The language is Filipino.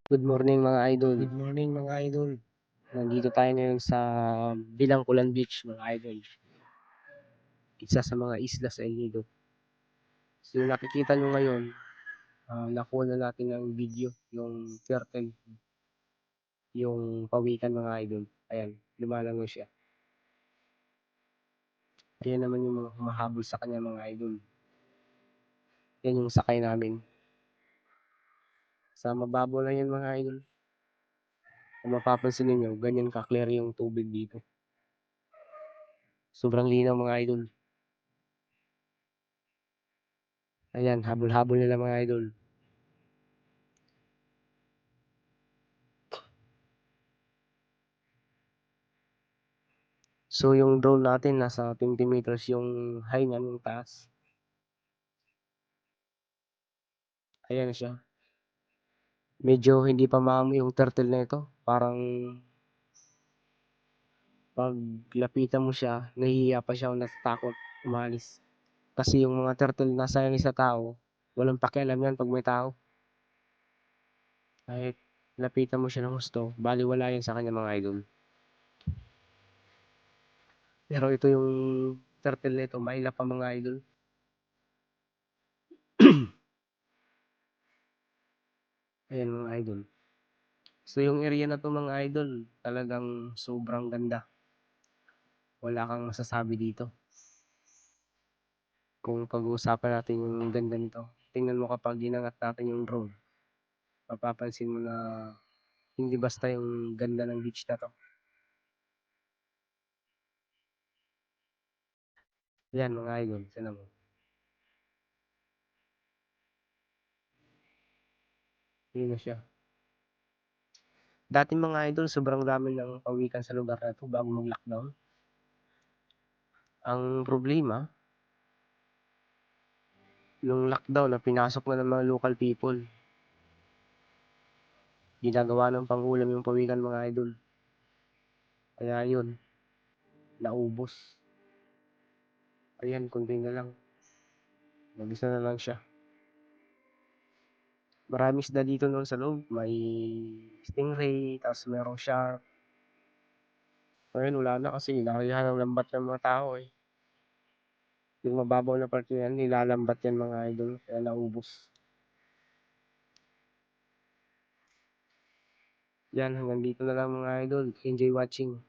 Good morning mga idol. Good morning mga idol. Nandito tayo ngayon sa Bilangkulan Beach mga idol. Isa sa mga isla sa El Nido. So yung nakikita nyo ngayon, nakuha na natin ng video, yung turtle, yung pawikan mga idol. Ayan, lumalangoy siya. Ayan naman yung mga humahabol sa kanya mga idol. Yan yung sakay namin. Sa mababaw lang yan mga idol. Kung mapapansin ninyo, ganyan ka-clear yung tubig dito. Sobrang linaw mga idol. Ayan, habol-habol nila mga idol. So yung drone natin nasa 20 meters yung high niya ng taas. Ayan siya. Medyo hindi pa maamoy yung turtle na ito. Parang pag lapitan mo siya, nahihiya pa siya o natatakot umalis. Kasi yung mga turtle na sayang sa tao, walang pakialam yan pag may tao. Kahit lapitan mo siya ng gusto, baliwala yan sa kanya mga idol. Pero ito yung turtle na ito, maila pa mga idol. Ayan mga idol. So yung area na to mga idol, talagang sobrang ganda. Wala kang masasabi dito. Kung pag-uusapan natin yung ganda nito, tingnan mo kapag inangat natin yung drone, mapapansin mo na hindi basta yung ganda ng beach na to. Yan mga idol, sana mo. Yun na siya. Dati mga idol, sobrang dami ng pawikan sa lugar na to bago mag-lockdown. Ang problema, yung lockdown na pinasok na ng mga local people, ginagawa ng pangulam yung pawikan mga idol. Kaya yun, naubos. Ayan, kunti na lang. Mag-isa na lang siya. Maraming isda dito noon sa loob. May stingray, tapos merong shark. Ngayon wala na kasi nakakayahan ng lambat ng mga tao eh. Yung mababaw na parte yan, nilalambat yan mga idol. Kaya naubos. Yan, hanggang dito na lang mga idol. Enjoy watching.